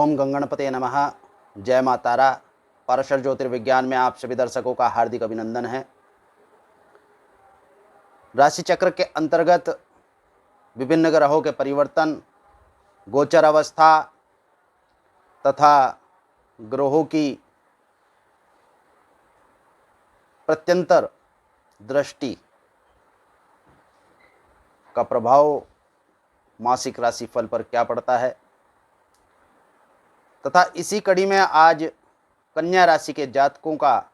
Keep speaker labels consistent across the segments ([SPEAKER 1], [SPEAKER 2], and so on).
[SPEAKER 1] ओम गंगणपते नमः। जय माता तारा। पारशर ज्योतिर्विज्ञान में आप सभी दर्शकों का हार्दिक अभिनंदन है। राशि चक्र के अंतर्गत विभिन्न ग्रहों के परिवर्तन, गोचर अवस्था तथा ग्रहों की प्रत्यंतर दृष्टि का प्रभाव मासिक राशिफल पर क्या पड़ता है तथा इसी कड़ी में आज कन्या राशि के जातकों का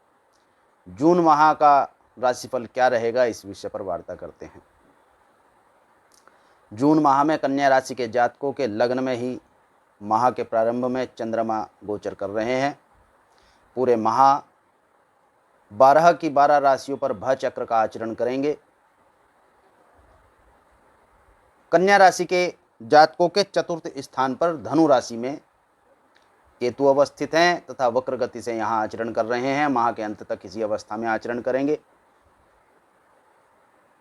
[SPEAKER 1] जून माह का राशिफल क्या रहेगा, इस विषय पर वार्ता करते हैं। जून माह में कन्या राशि के जातकों के लग्न में ही माह के प्रारंभ में चंद्रमा गोचर कर रहे हैं। पूरे माह 12 की 12 राशियों पर भय चक्र का आचरण करेंगे। कन्या राशि के जातकों के चतुर्थ स्थान पर धनु राशि में केतु अवस्थित हैं तथा वक्र गति से यहाँ आचरण कर रहे हैं। माह के अंत तक इसी अवस्था में आचरण करेंगे।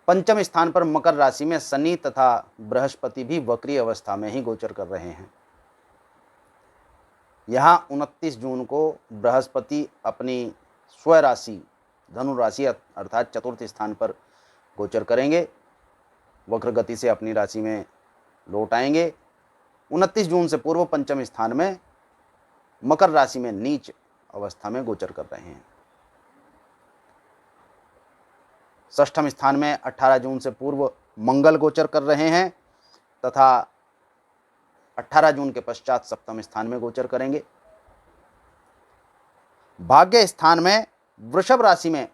[SPEAKER 1] पंचम स्थान पर मकर राशि में शनि तथा बृहस्पति भी वक्री अवस्था में ही गोचर कर रहे हैं। यहाँ 29 जून को बृहस्पति अपनी स्व राशि धनु राशि अर्थात चतुर्थ स्थान पर गोचर करेंगे, वक्र गति से अपनी राशि में लौट आएंगे। 29 जून से पूर्व पंचम स्थान में मकर राशि में नीच अवस्था में गोचर कर रहे हैं। षष्ठम स्थान में 18 जून से पूर्व मंगल गोचर कर रहे हैं तथा 18 जून के पश्चात सप्तम स्थान में गोचर करेंगे। भाग्य स्थान में वृषभ राशि में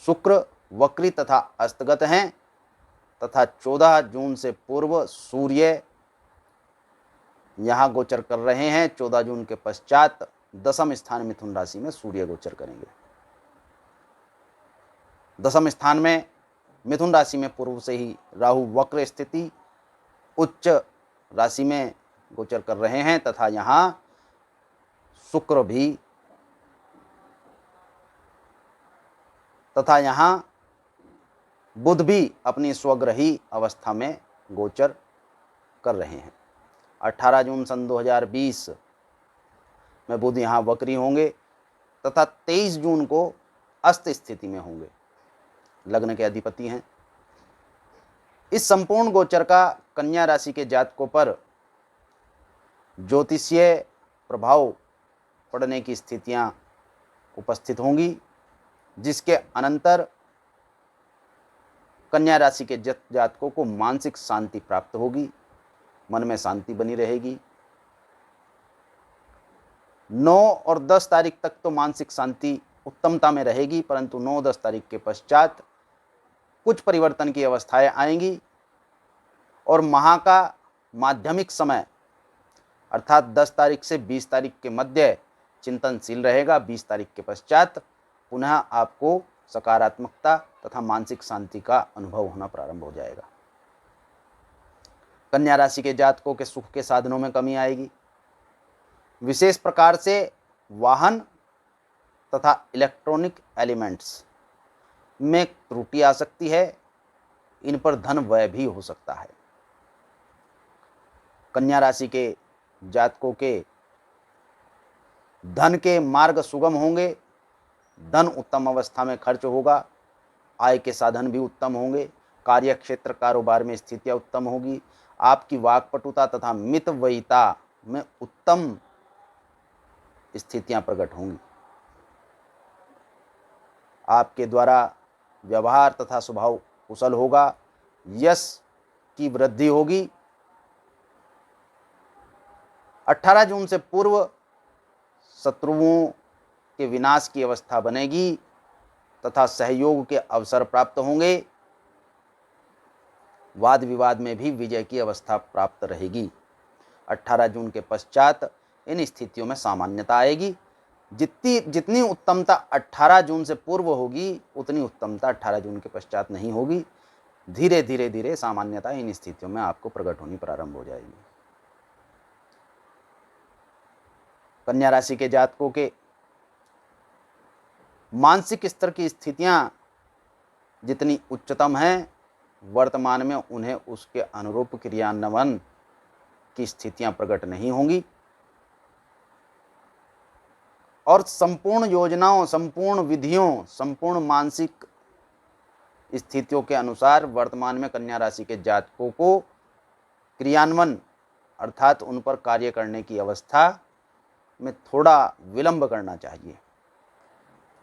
[SPEAKER 1] शुक्र वक्री तथा अस्तगत हैं तथा 14 जून से पूर्व सूर्य यहाँ गोचर कर रहे हैं। 14 जून के पश्चात दसम स्थान मिथुन राशि में सूर्य गोचर करेंगे। दसम स्थान में मिथुन राशि में पूर्व से ही राहु वक्र स्थिति उच्च राशि में गोचर कर रहे हैं तथा यहाँ शुक्र भी तथा यहाँ बुध भी अपनी स्वग्रही अवस्था में गोचर कर रहे हैं। 18 जून सन 2020 में बुध यहाँ वक्री होंगे तथा 23 जून को अस्त स्थिति में होंगे। लग्न के अधिपति हैं। इस संपूर्ण गोचर का कन्या राशि के जातकों पर ज्योतिषीय प्रभाव पड़ने की स्थितियां उपस्थित होंगी, जिसके अनंतर कन्या राशि के जातकों को मानसिक शांति प्राप्त होगी, मन में शांति बनी रहेगी। 9 और 10 तारीख तक तो मानसिक शांति उत्तमता में रहेगी, परंतु 9-10 तारीख के पश्चात कुछ परिवर्तन की अवस्थाएं आएंगी और माह का माध्यमिक समय अर्थात 10 तारीख से 20 तारीख के मध्य चिंतनशील रहेगा। 20 तारीख के पश्चात पुनः आपको सकारात्मकता तथा मानसिक शांति का अनुभव होना प्रारंभ हो जाएगा। कन्या राशि के जातकों के सुख के साधनों में कमी आएगी। विशेष प्रकार से वाहन तथा इलेक्ट्रॉनिक एलिमेंट्स में त्रुटि आ सकती है। इन पर धन व्यय भी हो सकता है। कन्या राशि के जातकों के धन के मार्ग सुगम होंगे। धन उत्तम अवस्था में खर्च होगा। आय के साधन भी उत्तम होंगे। कार्य क्षेत्र कारोबार में स्थितियां उत्तम होगी। आपकी वाक्पटुता तथा मितव्ययिता में उत्तम स्थितियां प्रकट होंगी। आपके द्वारा व्यवहार तथा स्वभाव कुशल होगा। यश की वृद्धि होगी। 18 जून से पूर्व शत्रुओं के विनाश की अवस्था बनेगी तथा सहयोग के अवसर प्राप्त होंगे। वाद विवाद में भी विजय की अवस्था प्राप्त रहेगी। 18 जून के पश्चात इन स्थितियों में सामान्यता आएगी। जितनी उत्तमता 18 जून से पूर्व होगी, उतनी उत्तमता 18 जून के पश्चात नहीं होगी। धीरे धीरे सामान्यता इन स्थितियों में आपको प्रकट होनी प्रारंभ हो जाएगी। कन्या राशि के जातकों के मानसिक स्तर की स्थितियां जितनी उच्चतम हैं, वर्तमान में उन्हें उसके अनुरूप क्रियान्वयन की स्थितियां प्रकट नहीं होंगी। और संपूर्ण योजनाओं, संपूर्ण विधियों, संपूर्ण मानसिक स्थितियों के अनुसार वर्तमान में कन्या राशि के जातकों को क्रियान्वयन अर्थात उन पर कार्य करने की अवस्था में थोड़ा विलंब करना चाहिए,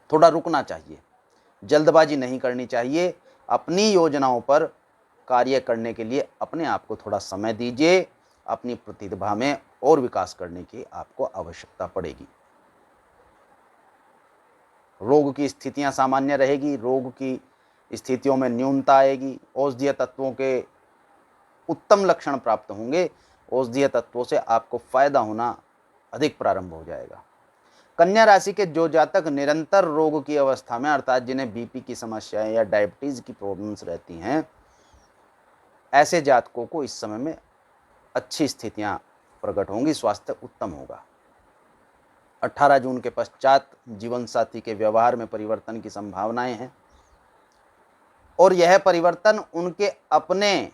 [SPEAKER 1] थोड़ा रुकना चाहिए, जल्दबाजी नहीं करनी चाहिए। अपनी योजनाओं पर कार्य करने के लिए अपने आप को थोड़ा समय दीजिए। अपनी प्रतिभा में और विकास करने की आपको आवश्यकता पड़ेगी। रोग की स्थितियां सामान्य रहेगी, रोग की स्थितियों में न्यूनता आएगी, औषधीय तत्वों के उत्तम लक्षण प्राप्त होंगे, औषधीय तत्वों से आपको फायदा होना अधिक प्रारंभ हो जाएगा। कन्या राशि के जो जातक निरंतर रोग की अवस्था में अर्थात जिन्हें बीपी की समस्याएं या डायबिटीज की प्रॉब्लम्स रहती हैं, ऐसे जातकों को इस समय में अच्छी स्थितियां प्रकट होंगी, स्वास्थ्य उत्तम होगा। 18 जून के पश्चात जीवन साथी के व्यवहार में परिवर्तन की संभावनाएं हैं और यह परिवर्तन उनके अपने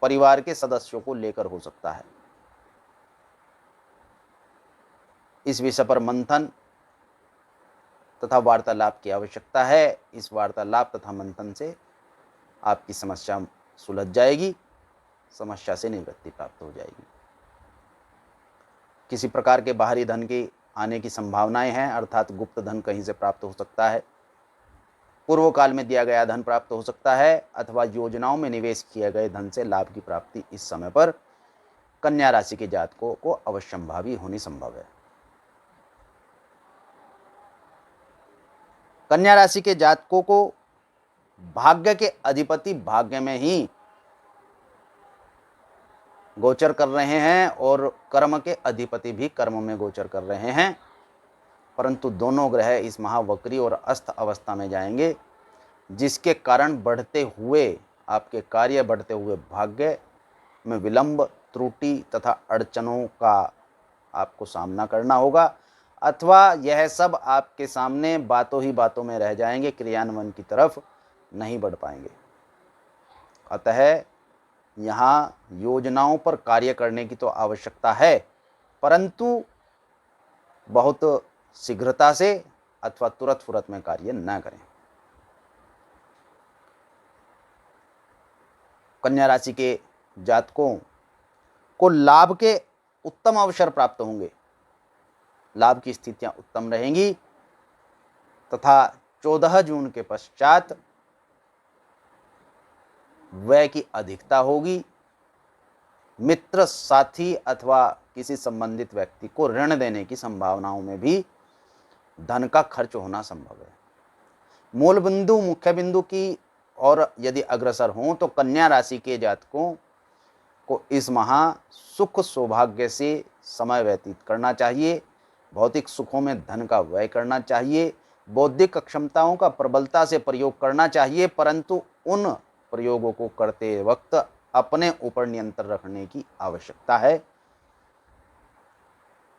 [SPEAKER 1] परिवार के सदस्यों को लेकर हो सकता है। इस विषय पर मंथन तथा वार्तालाप की आवश्यकता है। इस वार्तालाप तथा मंथन से आपकी समस्या सुलझ जाएगी, समस्या से निवृत्ति प्राप्त हो जाएगी। किसी प्रकार के बाहरी धन की आने की संभावनाएं हैं अर्थात गुप्त धन कहीं से प्राप्त हो सकता है, पूर्व काल में दिया गया धन प्राप्त हो सकता है अथवा योजनाओं में निवेश किए गए धन से लाभ की प्राप्ति इस समय पर कन्या राशि के जातकों को अवश्यंभावी होनी संभव है। कन्या राशि के जातकों को भाग्य के अधिपति भाग्य में ही गोचर कर रहे हैं और कर्म के अधिपति भी कर्म में गोचर कर रहे हैं, परंतु दोनों ग्रह इस महावक्री और अस्त अवस्था में जाएंगे, जिसके कारण बढ़ते हुए आपके कार्य, बढ़ते हुए भाग्य में विलंब, त्रुटि तथा अड़चनों का आपको सामना करना होगा अथवा यह सब आपके सामने बातों ही बातों में रह जाएंगे, क्रियान्वयन की तरफ नहीं बढ़ पाएंगे। अतः यहाँ योजनाओं पर कार्य करने की तो आवश्यकता है, परंतु बहुत शीघ्रता से अथवा तुरंत फुरत में कार्य न करें। कन्या राशि के जातकों को लाभ के उत्तम अवसर प्राप्त होंगे, लाभ की स्थितियां उत्तम रहेंगी तथा 14 जून के पश्चात व्यय की अधिकता होगी। मित्र, साथी अथवा किसी संबंधित व्यक्ति को ऋण देने की संभावनाओं में भी धन का खर्च होना संभव है। मूल बिंदु, मुख्य बिंदु की और यदि अग्रसर हों तो कन्या राशि के जातकों को इस माह सुख सौभाग्य से समय व्यतीत करना चाहिए, भौतिक सुखों में धन का व्यय करना चाहिए, बौद्धिक क्षमताओं का प्रबलता से प्रयोग करना चाहिए, परंतु उन प्रयोगों को करते वक्त अपने ऊपर नियंत्रण रखने की आवश्यकता है।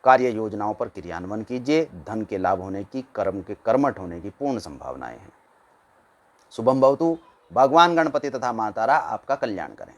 [SPEAKER 1] कार्य योजनाओं पर क्रियान्वयन कीजिए, धन के लाभ होने की, कर्म के कर्मठ होने की पूर्ण संभावनाएं हैं। शुभम भवतु। भगवान गणपति तथा माता तारा आपका कल्याण करें।